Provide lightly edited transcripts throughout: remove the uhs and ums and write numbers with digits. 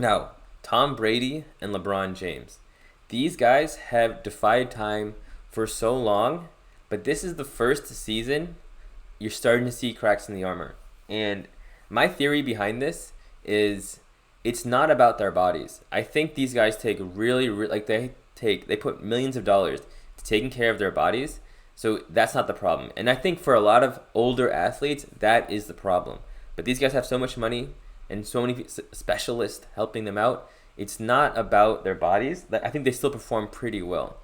Now, Tom Brady and LeBron James. These guys have defied time for so long, but this is the first season you're starting to see cracks in the armor. And my theory behind this is it's not about their bodies. I think these guys take like they put millions of dollars to taking care of their bodies. So that's not the problem. And I think for a lot of older athletes, that is the problem. But these guys have so much money and so many specialists helping them out. It's not about their bodies. I think they still perform pretty well.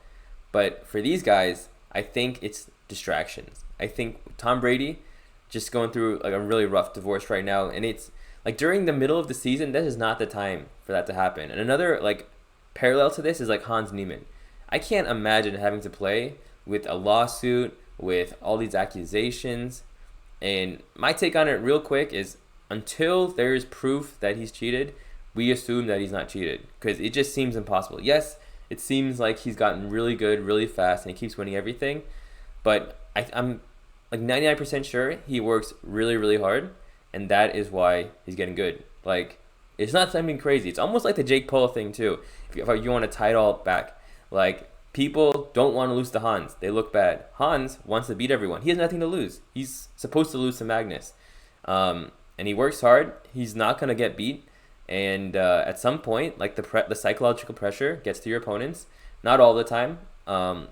But for these guys, I think it's distractions. I think Tom Brady just going through like a really rough divorce right now, and it's like during the middle of the season, this is not the time for that to happen. And another like parallel to this is like Hans Neimann. I can't imagine having to play with a lawsuit, with all these accusations. And my take on it real quick is until there is proof that he's cheated, we assume that he's not cheated because it just seems impossible. Yes, it seems like he's gotten really good really fast and he keeps winning everything, but I'm like 99% sure he works really, really hard, and that is why he's getting good. Like, it's not something crazy. It's almost like the Jake Paul thing, too. If you want to tie it all back. Like, people don't want to lose to Hans. They look bad. Hans wants to beat everyone. He has nothing to lose. He's supposed to lose to Magnus. And he works hard. He's not going to get beat. And at some point, like the psychological pressure gets to your opponents. Not all the time. And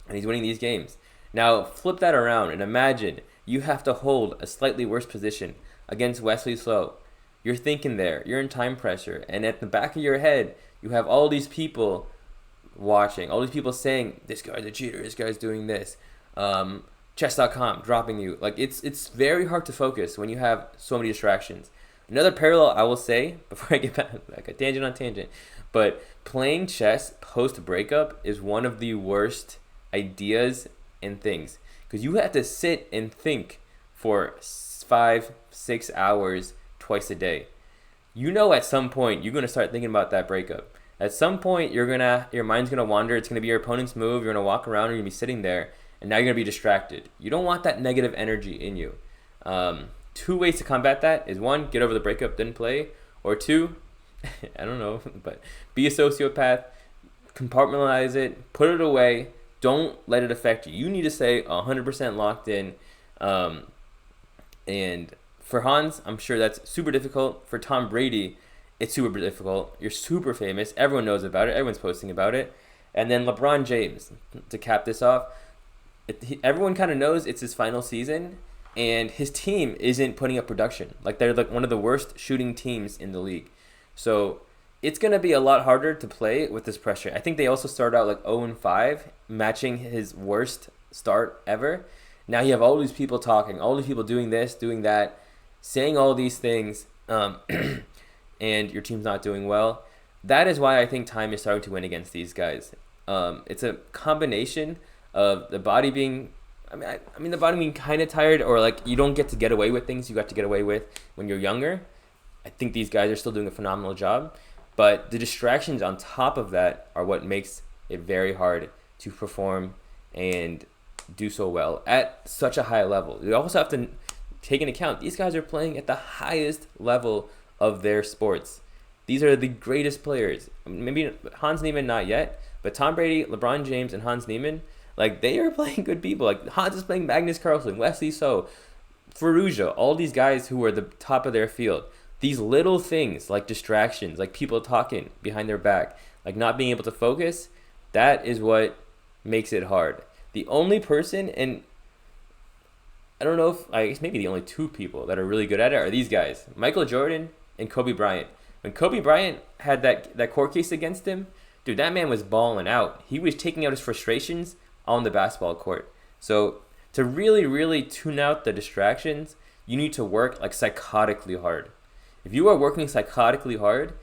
he's winning these games. Now, flip that around and imagine you have to hold a slightly worse position against Wesley So. You're thinking there, you're in time pressure, and at the back of your head, you have all these people watching, all these people saying, this guy's a cheater, this guy's doing this, chess.com dropping you. Like, it's very hard to focus when you have so many distractions. Another parallel I will say, before I get back, like a tangent on tangent, but playing chess post-breakup is one of the worst ideas and things because you have to sit and think for 5-6 hours twice a day. You know, at some point you're gonna start thinking about that breakup. At some point your mind's gonna wander. It's gonna be your opponent's move. You're gonna walk around. You're gonna be sitting there, and now you're gonna be distracted. You don't want that negative energy in you. Two ways to combat that is one, get over the breakup, then play, or two, I don't know, but be a sociopath, compartmentalize it, put it away. Don't let it affect you. You need to stay 100% locked in. And for Hans, I'm sure that's super difficult. For Tom Brady, it's super difficult. You're super famous. Everyone knows about it. Everyone's posting about it. And then LeBron James, to cap this off, everyone kind of knows it's his final season, and his team isn't putting up production. Like, they're like one of the worst shooting teams in the league. So it's going to be a lot harder to play with this pressure. I think they also started out like 0-5, matching his worst start ever. Now you have all these people talking, all these people doing this, doing that, saying all these things, and your team's not doing well. That is why I think time is starting to win against these guys. It's a combination of the body being, the body being kind of tired, or like you don't get away with things you got to get away with when you're younger. I think these guys are still doing a phenomenal job. But the distractions on top of that are what makes it very hard to perform and do so well at such a high level. You also have to take into account these guys are playing at the highest level of their sports. These are the greatest players. Maybe Hans Neimann not yet, but Tom Brady, LeBron James, and Hans Neimann, like, they are playing good people. Like, Hans is playing Magnus Carlsen, Wesley So, Ferrugia, all these guys who are the top of their field. These little things like distractions, like people talking behind their back, like not being able to focus, that is what makes it hard. The only person, and I don't know if, I guess maybe the only two people that are really good at it are these guys, Michael Jordan and Kobe Bryant. When Kobe Bryant had that court case against him, dude, that man was balling out. He was taking out his frustrations on the basketball court. So to really, really tune out the distractions, you need to work like psychotically hard. If you are working psychotically hard,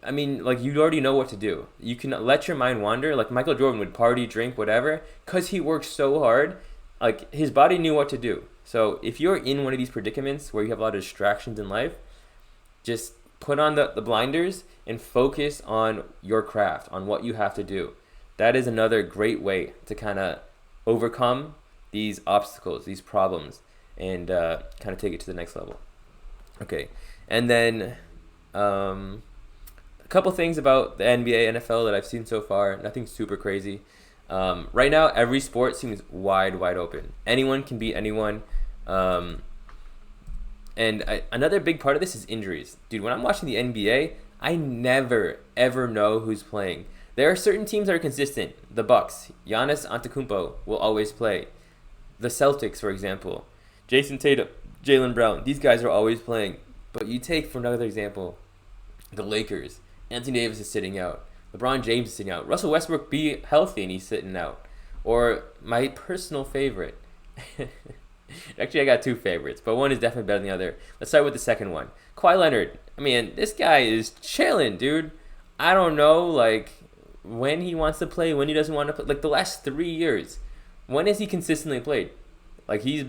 like, you already know what to do. You can let your mind wander. Like, Michael Jordan would party, drink, whatever, because he worked so hard. Like, his body knew what to do. So if you're in one of these predicaments where you have a lot of distractions in life, just put on the blinders and focus on your craft, on what you have to do. That is another great way to kind of overcome these obstacles, these problems, and kind of take it to the next level. Okay, and then A couple things about the NBA, NFL that I've seen so far. Nothing super crazy. Right now, every sport seems wide open. Anyone can beat anyone. Another big part of this is injuries. Dude, when I'm watching the NBA, I never, ever know who's playing. There are certain teams that are consistent. The Bucks, Giannis Antetokounmpo will always play. The Celtics, for example, Jason Tatum, Jaylen Brown, these guys are always playing. But you take, for another example, the Lakers. Anthony Davis is sitting out. LeBron James is sitting out. Russell Westbrook be healthy and he's sitting out. Or my personal favorite. Actually, I got two favorites, but one is definitely better than the other. Let's start with the second one. Kawhi Leonard. I mean, this guy is chilling, dude. I don't know, like, when he wants to play, when he doesn't want to play. Like, the last 3 years, when has he consistently played? Like, he's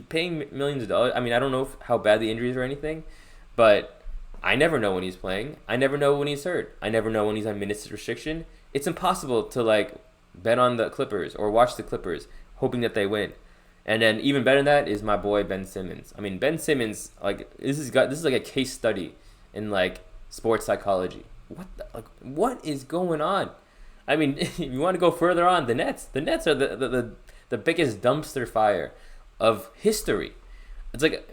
paying millions of dollars. I mean, I don't know how bad the injuries or anything, but I never know when he's playing. I never know when he's hurt. I never know when he's on minutes restriction. It's impossible to, like, bet on the Clippers or watch the Clippers, hoping that they win. And then even better than that is my boy Ben Simmons. I mean, Ben Simmons, like, this is like a case study in, like, sports psychology. What is going on? I mean, if you want to go further on, the Nets are the biggest dumpster fire of history. It's like,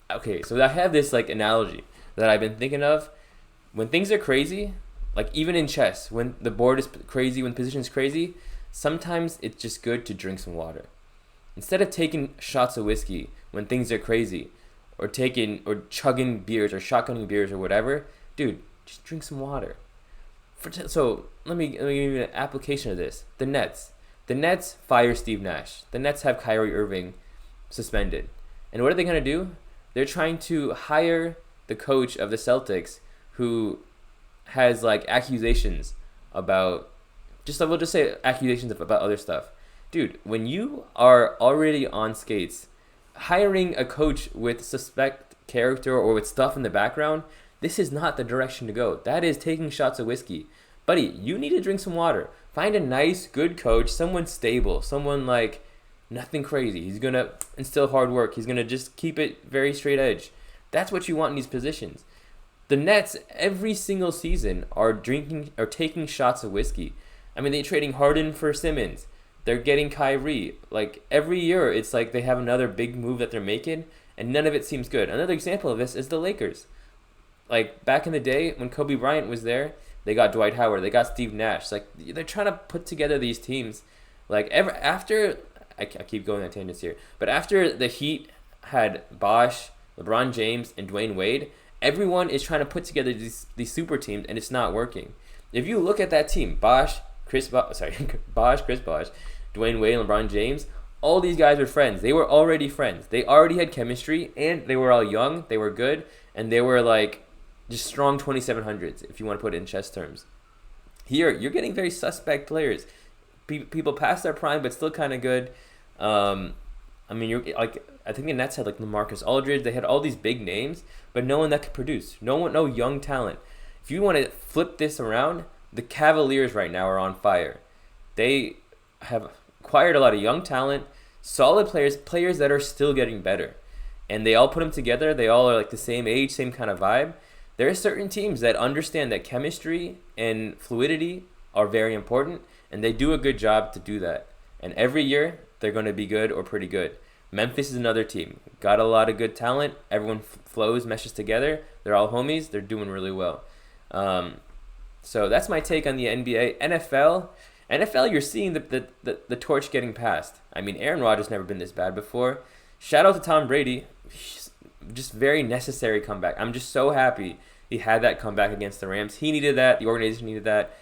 okay, so I have this, like, analogy that I've been thinking of. When things are crazy, like even in chess, when the board is crazy, when position is crazy, sometimes it's just good to drink some water. Instead of taking shots of whiskey when things are crazy, or chugging beers or shotgunning beers or whatever, dude, just drink some water. So let me give you an application of this. The Nets fire Steve Nash. The Nets have Kyrie Irving suspended. And what are they going to do? They're trying to hire the coach of the Celtics who has, like, accusations about, we'll just say accusations about other stuff. Dude, when you are already on skates, hiring a coach with suspect character or with stuff in the background, this is not the direction to go. That is taking shots of whiskey. Buddy, you need to drink some water. Find a nice, good coach, someone stable, someone, like, nothing crazy. He's going to instill hard work. He's going to just keep it very straight edge. That's what you want in these positions. The Nets, every single season, are taking shots of whiskey. I mean, they're trading Harden for Simmons. They're getting Kyrie. Like, every year, it's like they have another big move that they're making, and none of it seems good. Another example of this is the Lakers. Like, back in the day, when Kobe Bryant was there, they got Dwight Howard. They got Steve Nash. Like, they're trying to put together these teams. Like, after... I keep going on tangents here. But after the Heat had Bosh, LeBron James, and Dwayne Wade, everyone is trying to put together these super teams, and it's not working. If you look at that team, Chris Bosh, Dwayne Wade, and LeBron James, all these guys were friends. They were already friends. They already had chemistry, and they were all young. They were good, and they were, like, just strong 2700s, if you want to put it in chess terms. Here, you're getting very suspect players. People past their prime, but still kind of good. I mean, you're like, I think the Nets had, like, LaMarcus Aldridge. They had all these big names, but no one that could produce. No young talent. If you want to flip this around, the Cavaliers right now are on fire. They have acquired a lot of young talent, solid players that are still getting better. And they all put them together. They all are, like, the same age, same kind of vibe. There are certain teams that understand that chemistry and fluidity are very important, and they do a good job to do that. And every year, they're going to be good or pretty good. Memphis is another team. Got a lot of good talent. Everyone flows, meshes together. They're all homies. They're doing really well. So that's my take on the NBA. NFL, you're seeing the torch getting passed. I mean, Aaron Rodgers never been this bad before. Shout out to Tom Brady. Just very necessary comeback. I'm just so happy he had that comeback against the Rams. He needed that. The organization needed that.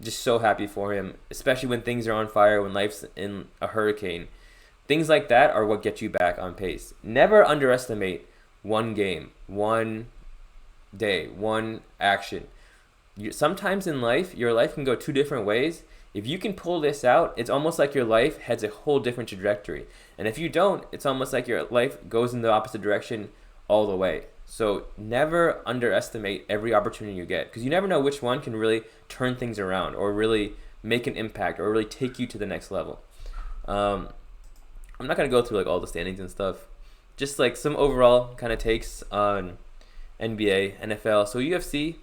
Just so happy for him, especially when things are on fire, when life's in a hurricane. Things like that are what get you back on pace. Never underestimate one game, one day, one action. Sometimes in life, your life can go two different ways. If you can pull this out, it's almost like your life has a whole different trajectory. And if you don't, it's almost like your life goes in the opposite direction all the way. So never underestimate every opportunity you get, because you never know which one can really turn things around or really make an impact or really take you to the next level. I'm not going to go through, like, all the standings and stuff. Just, like, some overall kind of takes on NBA, NFL. So UFC,